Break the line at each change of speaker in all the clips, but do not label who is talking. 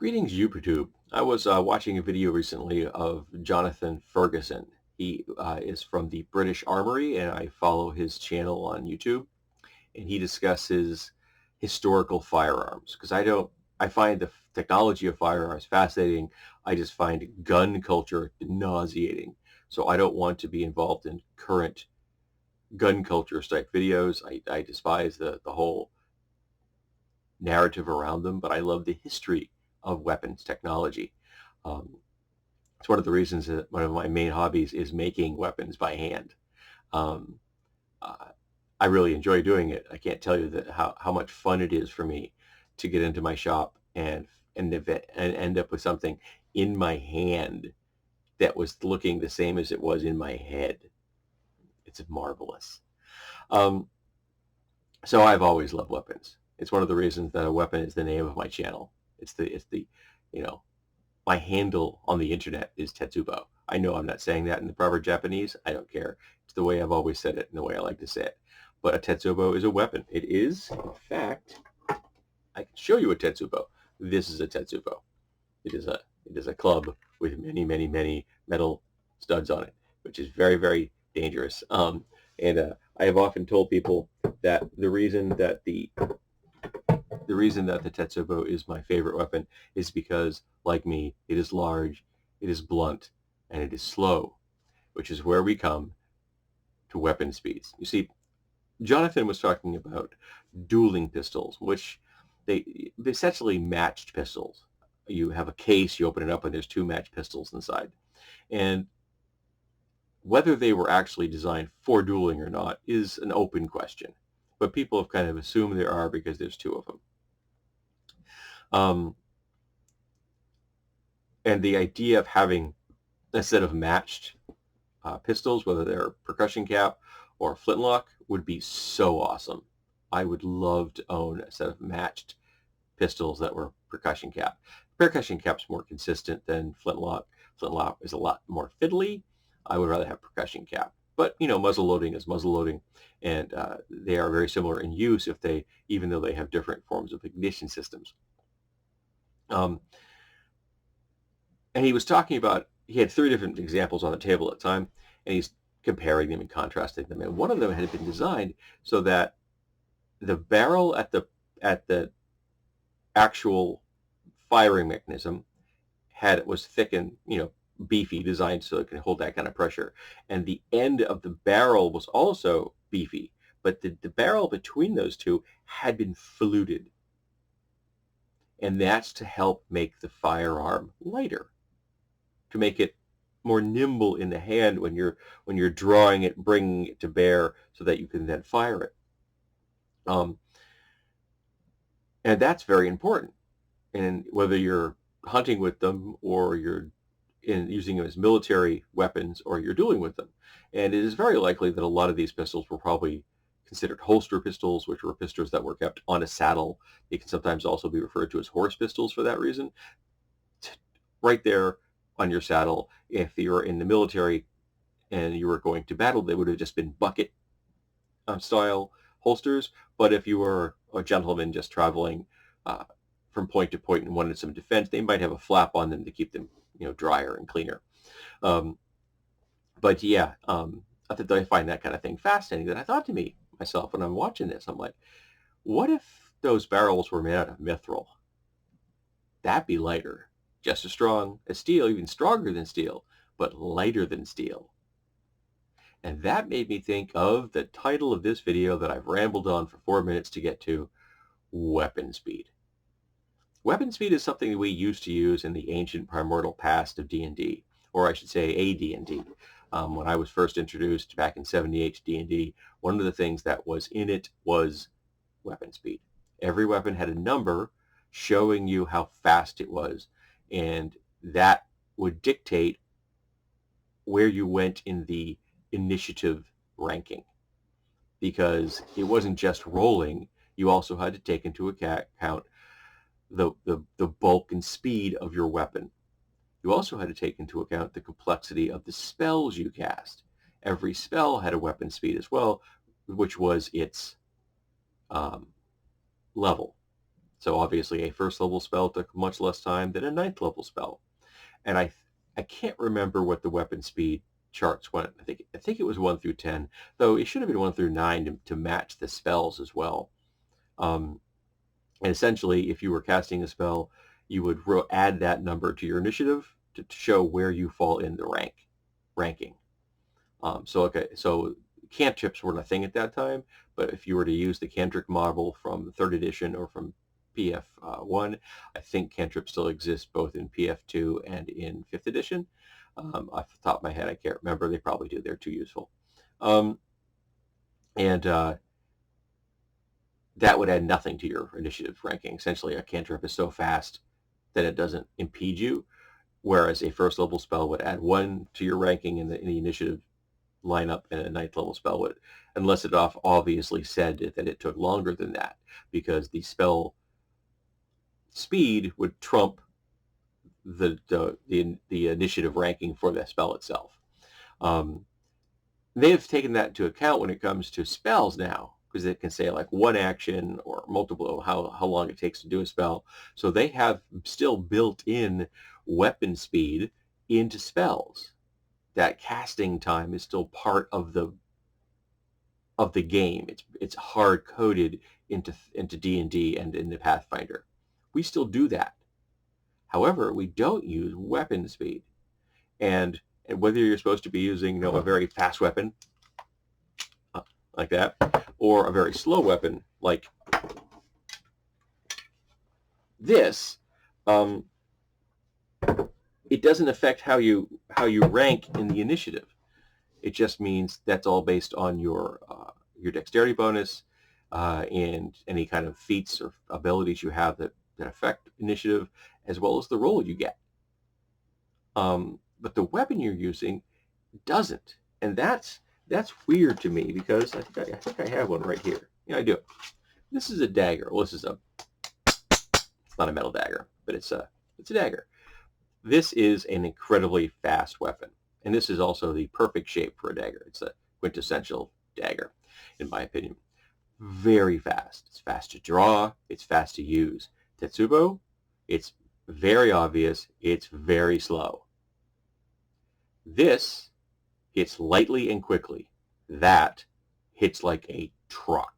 Greetings, YouTube. I was watching a video recently of Jonathan Ferguson. He is from the British Armory, and I follow his channel on YouTube. And he discusses historical firearms because I find the technology of firearms fascinating. I just find gun culture nauseating. So I don't want to be involved in current gun culture type videos. I despise the whole narrative around them, but I love the history of weapons technology. Um, it's one of the reasons that one of my main hobbies is making weapons by hand. Um, uh, I really enjoy doing it. I can't tell you how much fun it is for me to get into my shop and end up with something in my hand that was looking the same as it was in my head. It's marvelous. Um, so I've always loved weapons. It's one of the reasons that a weapon is the name of my channel. It's the you know my handle on the internet is Tetsubo. I know I'm not saying that in the proper Japanese. I don't care. It's the way I've always said it and the way I like to say it. But a Tetsubo is a weapon. It is, in fact, I can show you a Tetsubo. This is a Tetsubo. It is a club with many metal studs on it, which is very dangerous. And I have often told people that the reason that the Tetsubo is my favorite weapon is because, like me, it is large, it is blunt, and it is slow, which is where we come to weapon speeds. You see, Jonathan was talking about dueling pistols, which they essentially matched pistols. You have a case, you open it up, and there's two matched pistols inside. And whether they were actually designed for dueling or not is an open question. But people have kind of assumed there are because there's two of them. Um, and the idea of having a set of matched pistols, whether they're percussion cap or flintlock, would be so awesome. I would love to own a set of matched pistols that were percussion cap. Percussion cap's more consistent than flintlock. Flintlock is a lot more fiddly. I would rather have percussion cap. But muzzle loading is muzzle loading, and they are very similar in use even though they have different forms of ignition systems. Um, and he was talking about, he had three different examples on the table at the time, and he's comparing them and contrasting them. And one of them had been designed so that the barrel at the actual firing mechanism was thick and beefy, designed so it can hold that kind of pressure, and the end of the barrel was also beefy, but the barrel between those two had been fluted, and that's to help make the firearm lighter, to make it more nimble in the hand when you're drawing it, bringing it to bear, so that you can then fire it. And that's very important. And whether you're hunting with them or you're using them as military weapons or you're dueling with them. And it is very likely that a lot of these pistols were probably considered holster pistols, which were pistols that were kept on a saddle. They can sometimes also be referred to as horse pistols for that reason. Right there on your saddle, if you're in the military and you were going to battle, they would have just been bucket style holsters. But if you were a gentleman just traveling from point to point and wanted some defense, they might have a flap on them to keep them drier and cleaner. But yeah, I find that kind of thing fascinating. That I thought to myself when I'm watching this, I'm like, what if those barrels were made out of mithril? That'd be lighter, just as strong as steel, even stronger than steel, but lighter than steel. And that made me think of the title of this video that I've rambled on for 4 minutes to get to, weapon speed. Weapon speed is something that we used to use in the ancient primordial past of D&D, or I should say AD&D. When I was first introduced back in '78 to D&D, one of the things that was in it was weapon speed. Every weapon had a number showing you how fast it was, and that would dictate where you went in the initiative ranking, because it wasn't just rolling. You also had to take into account the bulk and speed of your weapon. You also had to take into account the complexity of the spells you cast. Every spell had a weapon speed as well, which was its level. So obviously a first level spell took much less time than a ninth level spell. And I can't remember what the weapon speed charts went. I think it was 1 through 10, though it should have been 1 through 9 to match the spells as well. Um, and essentially, if you were casting a spell, you would add that number to your initiative to show where you fall in the ranking. So cantrips weren't a thing at that time, but if you were to use the cantrip model from 3rd edition or from PF1, I think cantrips still exist both in PF2 and in 5th edition. Off the top of my head, I can't remember. They probably do. They're too useful. And that would add nothing to your initiative ranking. Essentially, a cantrip is so fast that it doesn't impede you, whereas a first level spell would add 1 to your ranking in the initiative lineup, and a ninth level spell would, unless it obviously said that it took longer than that, because the spell speed would trump the initiative ranking for the spell itself. They've taken that into account when it comes to spells now, because it can say like 1 action or multiple, how long it takes to do a spell. So they have still built in weapon speed into spells. That casting time is still part of the game. It's hard coded into D&D and into Pathfinder. We still do that. However, we don't use weapon speed. And whether you're supposed to be using, a very fast weapon like that, or a very slow weapon like this, it doesn't affect how you rank in the initiative. It just means that's all based on your dexterity bonus and any kind of feats or abilities you have that affect initiative, as well as the roll you get. But the weapon you're using doesn't, and that's weird to me, because I think I have one right here. Yeah, I do. This is a dagger. Well, it's not a metal dagger, but it's a dagger. This is an incredibly fast weapon, and this is also the perfect shape for a dagger. It's a quintessential dagger, in my opinion. Very fast. It's fast to draw. It's fast to use. Tetsubo, it's very obvious. It's very slow. This hits lightly and quickly. That hits like a truck.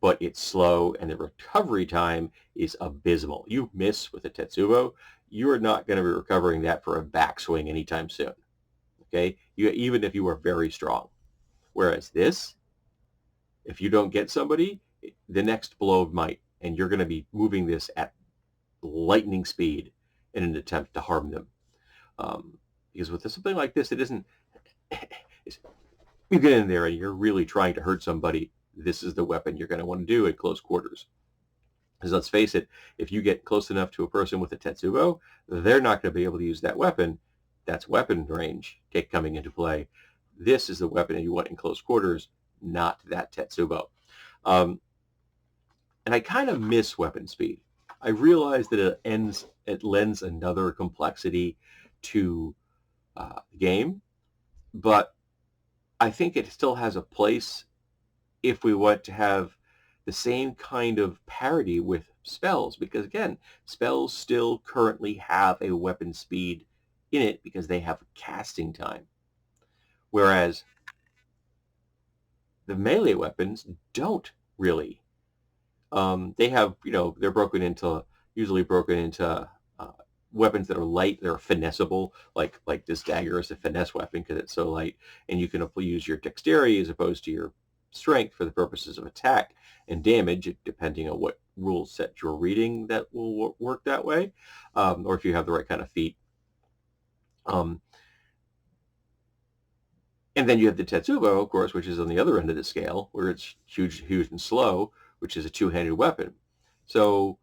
But it's slow, and the recovery time is abysmal. You miss with a Tetsubo, you are not going to be recovering that for a backswing anytime soon. Okay? Even if you are very strong. Whereas this, if you don't get somebody, the next blow might, and you're going to be moving this at lightning speed in an attempt to harm them. Because with something like this, it isn't, you get in there and you're really trying to hurt somebody, this is the weapon you're going to want to do at close quarters. Because let's face it, if you get close enough to a person with a Tetsubo, they're not going to be able to use that weapon. That's weapon range coming into play. This is the weapon that you want in close quarters, not that Tetsubo. And I kind of miss weapon speed. I realize that it lends another complexity to the game, but I think it still has a place if we want to have the same kind of parity with spells, because again, spells still currently have a weapon speed in it because they have casting time, whereas the melee weapons don't really. They have, they're usually broken into weapons that are light, they're finessable, like this dagger is a finesse weapon because it's so light, and you can use your dexterity as opposed to your strength for the purposes of attack and damage, depending on what rule set you're reading that will work that way, or if you have the right kind of feat. And then you have the Tetsubo, of course, which is on the other end of the scale, where it's huge and slow, which is a two-handed weapon. So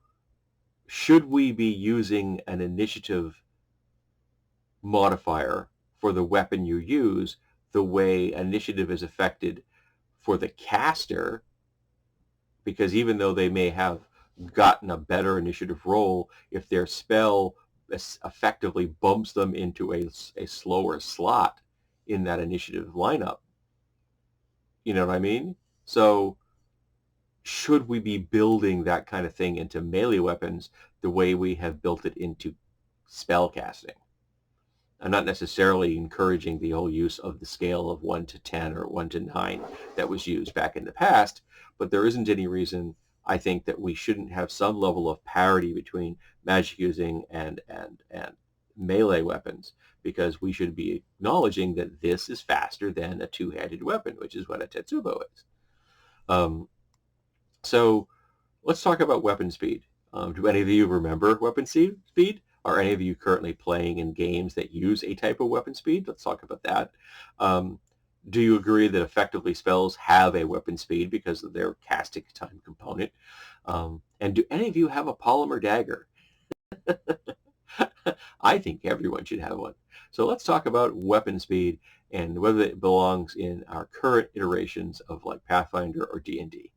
should we be using an initiative modifier for the weapon you use the way initiative is affected for the caster? Because even though they may have gotten a better initiative roll, if their spell effectively bumps them into a slower slot in that initiative lineup, you know what I mean? So should we be building that kind of thing into melee weapons the way we have built it into spell casting? I'm not necessarily encouraging the whole use of the scale of 1 to 10 or 1 to 9 that was used back in the past, but there isn't any reason I think that we shouldn't have some level of parity between magic using and melee weapons, because we should be acknowledging that this is faster than a two-handed weapon, which is what a Tetsubo is. So let's talk about weapon speed. Do any of you remember weapon speed? Are any of you currently playing in games that use a type of weapon speed? Let's talk about that. Do you agree that effectively spells have a weapon speed because of their casting time component? And do any of you have a polymer dagger? I think everyone should have one. So let's talk about weapon speed and whether it belongs in our current iterations of like Pathfinder or D&D.